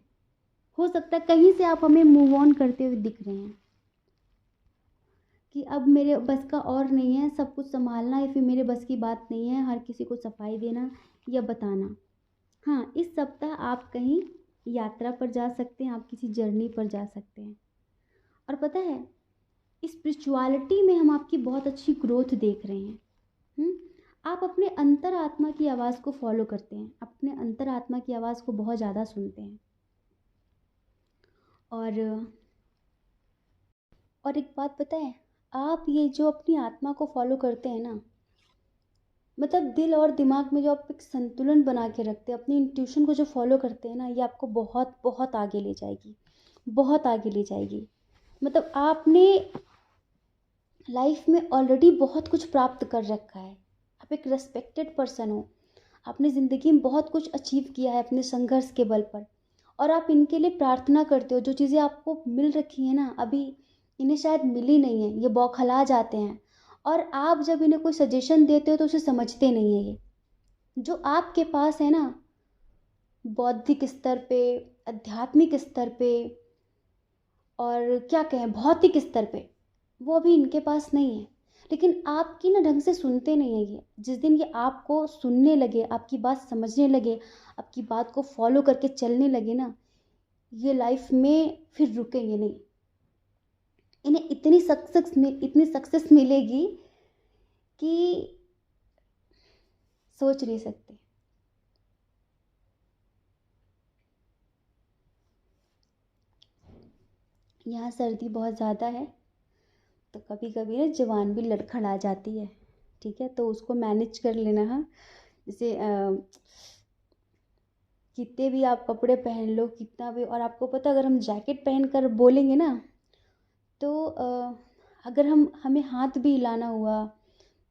हो सकता है कहीं से आप हमें मूव ऑन करते हुए दिख रहे हैं, कि अब मेरे बस का और नहीं है सब कुछ संभालना, या फिर मेरे बस की बात नहीं है हर किसी को सफाई देना या बताना। हाँ, इस सप्ताह आप कहीं यात्रा पर जा सकते हैं, आप किसी जर्नी पर जा सकते हैं। और पता है, स्पिरिचुअलिटी में हम आपकी बहुत अच्छी ग्रोथ देख रहे हैं। हुँ? आप अपने अंतरात्मा की आवाज़ को फ़ॉलो करते हैं, अपने अंतरात्मा की आवाज़ को बहुत ज़्यादा सुनते हैं। और एक बात पता है, आप ये जो अपनी आत्मा को फ़ॉलो करते हैं ना, मतलब दिल और दिमाग में जो आप एक संतुलन बना के रखते हैं, अपनी इंट्यूशन को जो फ़ॉलो करते हैं ना, ये आपको बहुत बहुत आगे ले जाएगी, बहुत आगे ले जाएगी। मतलब आपने लाइफ में ऑलरेडी बहुत कुछ प्राप्त कर रखा है। आप एक रिस्पेक्टेड पर्सन हो, आपने ज़िंदगी में बहुत कुछ अचीव किया है अपने संघर्ष के बल पर, और आप इनके लिए प्रार्थना करते हो। जो चीज़ें आपको मिल रखी हैं ना, अभी इन्हें शायद मिली नहीं है, ये बौखला जाते हैं। और आप जब इन्हें कोई सजेशन देते हो तो उसे समझते नहीं है। ये जो आपके पास है ना, बौद्धिक स्तर पे, आध्यात्मिक स्तर पे, और क्या कहें भौतिक स्तर पे, वो अभी इनके पास नहीं है। लेकिन आपकी ना ढंग से सुनते नहीं है ये। जिस दिन ये आपको सुनने लगे, आपकी बात समझने लगे, आपकी बात को फॉलो करके चलने लगे ना, ये लाइफ में फिर रुकेंगे नहीं। इन्हें इतनी सक्सेस मिलेगी कि सोच नहीं सकते। यहाँ सर्दी बहुत ज़्यादा है, तो कभी कभी ना जवान भी लड़खड़ा जाती है। ठीक है, तो उसको मैनेज कर लेना। हाँ, जैसे कितने भी आप कपड़े पहन लो, कितना भी, और आपको पता अगर हम जैकेट पहन कर बोलेंगे ना, तो अगर हमें हाथ भी हिलाना हुआ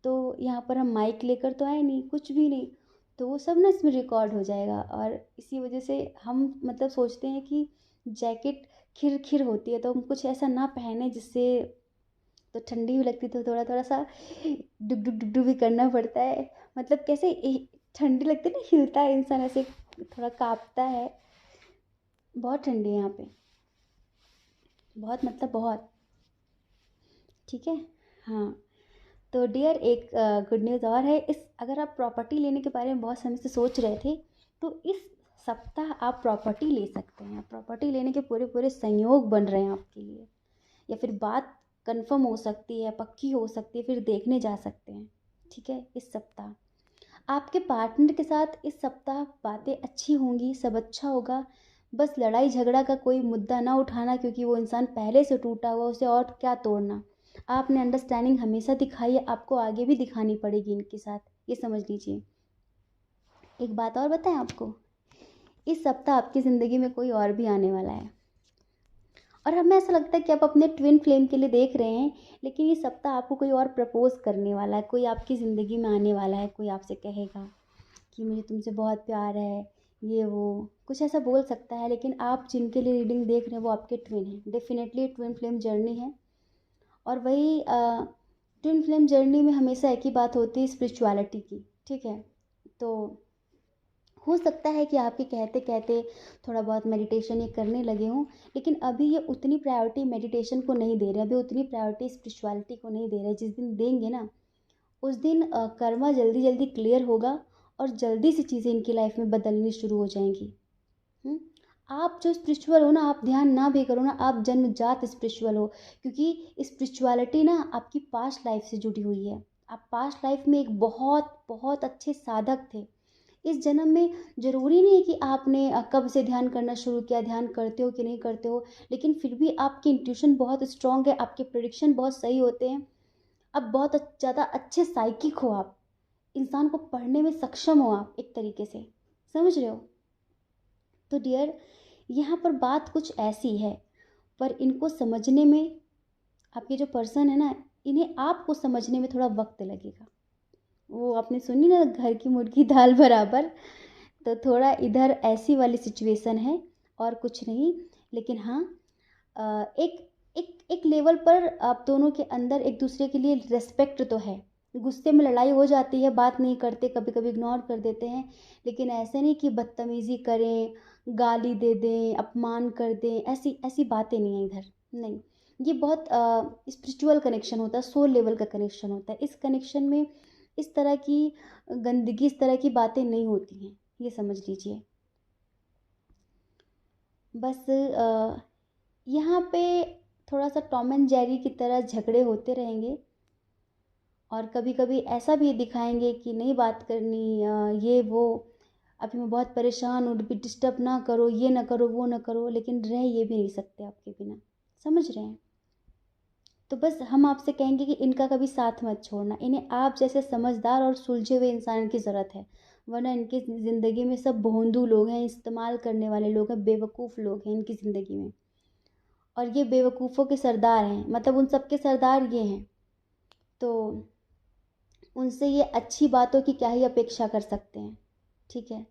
तो यहाँ पर हम माइक लेकर तो आए नहीं, कुछ भी नहीं, तो वो सब ना इसमें रिकॉर्ड हो जाएगा। और इसी वजह से हम मतलब सोचते हैं कि जैकेट खिर खिर होती है, तो हम कुछ ऐसा ना पहने जिससे, तो ठंडी भी लगती तो थोड़ा थोड़ा सा डुग डुग भी करना पड़ता है। मतलब कैसे ठंडी लगती है ना, हिलता है इंसान ऐसे, थोड़ा कांपता है। बहुत ठंडी है यहाँ पे, बहुत मतलब बहुत। ठीक है। हाँ, तो डियर एक गुड न्यूज़ और है। इस अगर आप प्रॉपर्टी लेने के बारे में बहुत समय से सोच रहे थे, तो इस सप्ताह आप प्रॉपर्टी ले सकते हैं। प्रॉपर्टी लेने के पूरे पूरे संयोग बन रहे हैं आपके लिए, या फिर बात कंफर्म हो सकती है, पक्की हो सकती है, फिर देखने जा सकते हैं। ठीक है, इस सप्ताह आपके पार्टनर के साथ इस सप्ताह बातें अच्छी होंगी, सब अच्छा होगा। बस लड़ाई झगड़ा का कोई मुद्दा ना उठाना, क्योंकि वो इंसान पहले से टूटा हुआ, उसे और क्या तोड़ना। आपने अंडरस्टैंडिंग हमेशा दिखाई है, आपको आगे भी दिखानी पड़ेगी इनके साथ, ये समझ लीजिए। एक बात और बताएं आपको, इस सप्ताह आपकी ज़िंदगी में कोई और भी आने वाला है। और हमें ऐसा लगता है कि आप अपने ट्विन फ्लेम के लिए देख रहे हैं, लेकिन ये सप्ताह आपको कोई और प्रपोज करने वाला है, कोई आपकी ज़िंदगी में आने वाला है। कोई आपसे कहेगा कि मुझे तुमसे बहुत प्यार है, ये वो कुछ ऐसा बोल सकता है। लेकिन आप जिनके लिए रीडिंग देख रहे हैं वो आपके ट्विन हैं, डेफिनेटली ट्विन फ्लेम जर्नी है। और वही ट्विन फ्लेम जर्नी में हमेशा एक ही बात होती है, स्पिरिचुअलिटी की। ठीक है, तो हो सकता है कि आपके कहते कहते थोड़ा बहुत मेडिटेशन ये करने लगे हों, लेकिन अभी ये उतनी प्रायोरिटी मेडिटेशन को नहीं दे रहे, अभी उतनी प्रायोरिटी स्पिरिचुअलिटी को नहीं दे रहे। जिस दिन देंगे ना, उस दिन कर्मा जल्दी जल्दी क्लियर होगा, और जल्दी से चीज़ें इनकी लाइफ में बदलनी शुरू हो जाएंगी। हुँ? आप जो स्पिरिचुअल हो ना, आप ध्यान ना भी करो ना, आप जन्मजात स्पिरिचुअल हो, क्योंकि स्पिरिचुअलिटी ना आपकी पास्ट लाइफ से जुड़ी हुई है। आप पास्ट लाइफ में एक बहुत बहुत अच्छे साधक थे। इस जन्म में ज़रूरी नहीं है कि आपने कब से ध्यान करना शुरू किया, ध्यान करते हो कि नहीं करते हो, लेकिन फिर भी आपकी इंट्यूशन बहुत स्ट्रांग है, आपके प्रेडिक्शन बहुत सही होते हैं। आप बहुत ज़्यादा अच्छे साइकिक हो, आप इंसान को पढ़ने में सक्षम हो, आप एक तरीके से, समझ रहे हो। तो डियर, यहाँ पर बात कुछ ऐसी है, पर इनको समझने में, आपके जो पर्सन है ना, इन्हें आपको समझने में थोड़ा वक्त लगेगा। वो आपने सुनी ना, घर की मुर्गी दाल बराबर, तो थोड़ा इधर ऐसी वाली सिचुएशन है, और कुछ नहीं। लेकिन हाँ, एक एक एक लेवल पर आप दोनों के अंदर एक दूसरे के लिए रिस्पेक्ट तो है। गुस्से में लड़ाई हो जाती है, बात नहीं करते, कभी कभी इग्नोर कर देते हैं, लेकिन ऐसे नहीं कि बदतमीज़ी करें, गाली दे दें, अपमान कर दें, ऐसी ऐसी बातें नहीं है इधर, नहीं। ये बहुत स्पिरिचुअल कनेक्शन होता है, सोल लेवल का कनेक्शन होता है। इस कनेक्शन में इस तरह की गंदगी, इस तरह की बातें नहीं होती हैं, ये समझ लीजिए। बस यहाँ पे थोड़ा सा टॉम एंड जेरी की तरह झगड़े होते रहेंगे, और कभी कभी ऐसा भी दिखाएंगे कि नहीं बात करनी, ये वो, अभी मैं बहुत परेशान हूँ, भी डिस्टर्ब ना करो, ये ना करो, वो ना करो, लेकिन रह ये भी नहीं सकते आपके बिना, समझ रहे हैं। तो बस हम आपसे कहेंगे कि इनका कभी साथ मत छोड़ना, इन्हें आप जैसे समझदार और सुलझे हुए इंसान की ज़रूरत है, वरना इनकी ज़िंदगी में सब भोंदू लोग हैं, इस्तेमाल करने वाले लोग हैं, बेवकूफ़ लोग हैं इनकी ज़िंदगी में, और ये बेवकूफ़ों के सरदार हैं, मतलब उन सब के सरदार ये हैं। तो उनसे ये अच्छी बातों की क्या ही अपेक्षा कर सकते हैं, ठीक है।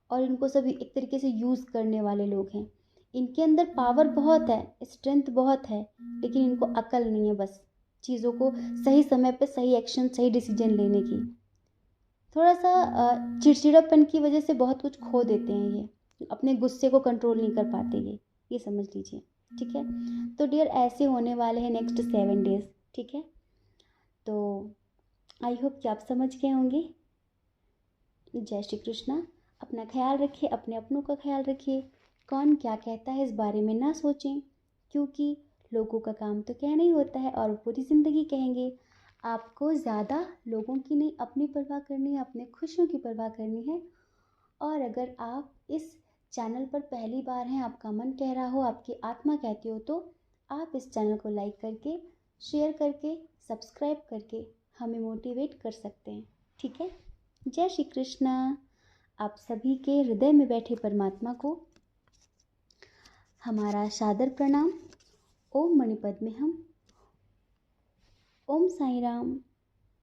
और इनको सभी एक तरीके से यूज़ करने वाले लोग हैं। इनके अंदर पावर बहुत है, स्ट्रेंथ बहुत है, लेकिन इनको अकल नहीं है बस चीज़ों को सही समय पे सही एक्शन, सही डिसीजन लेने की। थोड़ा सा चिड़चिड़ापन की वजह से बहुत कुछ खो देते हैं ये, अपने गुस्से को कंट्रोल नहीं कर पाते ये समझ लीजिए, ठीक है। तो डियर ऐसे होने वाले हैं नेक्स्ट 7 डेज, ठीक है। तो आई होप कि आप समझ गए होंगे। जय श्री कृष्णा। अपना ख्याल रखिए, अपने अपनों का ख्याल रखिए। कौन क्या कहता है इस बारे में ना सोचें, क्योंकि लोगों का काम तो कहना ही होता है और पूरी ज़िंदगी कहेंगे। आपको ज़्यादा लोगों की नहीं, अपनी परवाह करनी है, अपने खुशियों की परवाह करनी है। और अगर आप इस चैनल पर पहली बार हैं, आपका मन कह रहा हो, आपकी आत्मा कहती हो, तो आप इस चैनल को लाइक करके, शेयर करके, सब्सक्राइब करके हमें मोटिवेट कर सकते हैं, ठीक है। जय श्री कृष्णा। आप सभी के हृदय में बैठे परमात्मा को हमारा सादर प्रणाम। ओम मणिपद में हम। ओम साई राम।